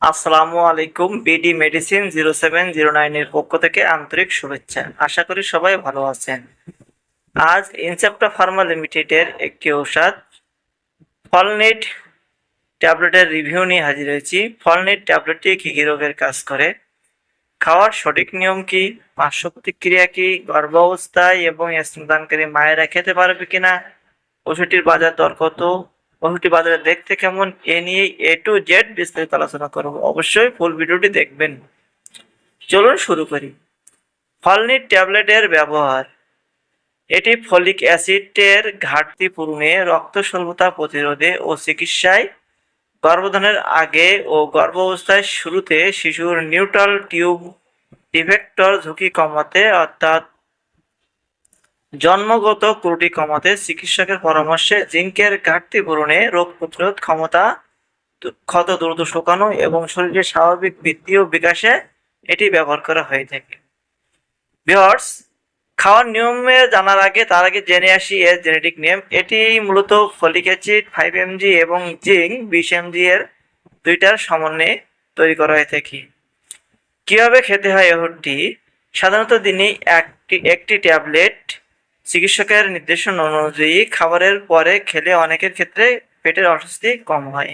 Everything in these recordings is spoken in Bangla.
আসসালামু আলাইকুম। বিডি মেডিসিন 0709 এর পক্ষ থেকে আন্তরিক শুভেচ্ছা। আশা করি সবাই ভালো আছেন। আজ ইনসেপ্টা ফার্মা লিমিটেডের একটি ঔষধ ফলনেট ট্যাবলেটের রিভিউ নিয়ে হাজির হয়েছি। ফলনেট ট্যাবলেটটি কী কী রোগের কাজ করে, খাওয়ার সঠিক নিয়ম কি, পার্শ্ব প্রতিক্রিয়া কি, গর্ভাবস্থায় এবং স্তনদানকারী মায়েরা খেতে পারবে কিনা, ওষুধটির বাজার দর কত, ওষুধটি বাজারে দেখতে কেমন, এ নিয়ে A to Z বিস্তারিত আলোচনা করব। অবশ্যই ফুল ভিডিওটি দেখবেন। চলুন শুরু করি। ফলনেট ট্যাবলেটের ব্যবহার। এটি ফলিক অ্যাসিডের ঘাটতি পূরণে, রক্ত স্বল্পতা প্রতিরোধে ও চিকিৎসায়, গর্ভধারণের আগে ও গর্ভাবস্থায় শুরুতে শিশুর নিউট্রাল টিউব ডিফেক্টর ঝুঁকি কমাতে অর্থাৎ জন্মগত ত্রুটি কমাতে, চিকিৎসকের পরামর্শে জিঙ্কের ঘাটতি পূরণে, রোগ প্রতিরোধ ক্ষমতা ক্ষত দ্রুত শুকানো এবং শরীরের স্বাভাবিক বৃদ্ধি ও বিকাশে এটি ব্যবহার করা হয়ে থাকে। ভিউয়ার্স, খাওয়ার নিয়মে জানার আগে জেনে আসি এর জেনেটিক নেম। এটি মূলত ফলিক অ্যাসিড 5 mg এবং জিঙ্ক 20 mg এর দুইটার সমন্বয়ে তৈরি করা হয়ে থাকে। কিভাবে খেতে হয় ওষুধটি? সাধারণত দিনে একটি ট্যাবলেট চিকিৎসকের নির্দেশনা অনুযায়ী খাবারের পরে খেলে অনেকের ক্ষেত্রে পেটের অস্বস্তি কম হয়।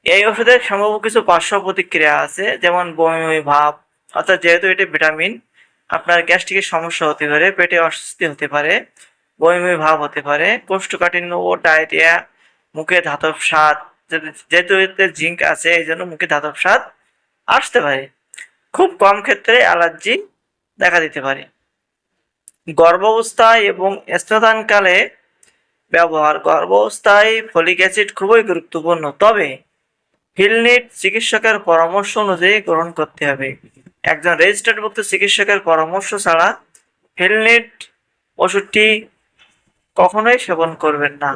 এই ওষুধের সম্ভাব্য কিছু পার্শ্ব প্রতিক্রিয়া আছে, যেমন বমি ভাব, অর্থাৎ যেহেতু এটি ভিটামিন, আপনার গ্যাস্ট্রিকের সমস্যা হতে পারে, পেটে অস্বস্তি হতে পারে, বমি ভাব হতে পারে, কোষ্ঠকাঠিন্য ও ডায়রিয়া, মুখে ধাতব স্বাদ, যেহেতু এতে জিঙ্ক আছে এই জন্য মুখে ধাতব স্বাদ আসতে পারে। খুব কম ক্ষেত্রে অ্যালার্জি দেখা দিতে পারে। গর্ভাবস্থায় এবং স্তনদানকালে ব্যবহার। গর্ভাবস্থায় ফলিক অ্যাসিড খুবই গুরুত্বপূর্ণ, তবে ফিলনেট চিকিৎসকের পরামর্শ অনুযায়ী গ্রহণ করতে হবে। একজন রেজিস্টার্ডভুক্ত চিকিৎসকের পরামর্শ ছাড়া ফিলনেট ওষুধটি কখনোই সেবন করবেন না।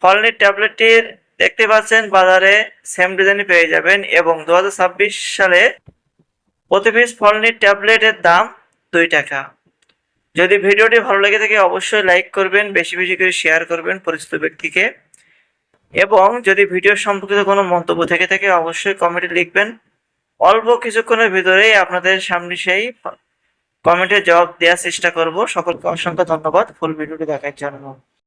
ফলনেট ট্যাবলেটটির দেখতে পাচ্ছেন বাজারে সেম ডিজাইনই পেয়ে যাবেন এবং 2026 সালে প্রতি পিস ফলনেট ট্যাবলেটের দাম 2 টাকা। যদি ভিডিওটি ভালো লেগে থাকে অবশ্যই লাইক করবেন, বেশি বেশি করে শেয়ার করবেন পরিচিত ব্যক্তিকে, এবং যদি ভিডিও সম্পর্কিত কোনো মন্তব্য থেকে থাকে অবশ্যই কমেন্টে লিখবেন। অল্প কিছুক্ষণের ভিতরেই আপনাদের সামনে সেই কমেন্টের জবাব দেওয়ার চেষ্টা করব। সকলকে অসংখ্য ধন্যবাদ ফুল ভিডিওটি দেখার জন্য।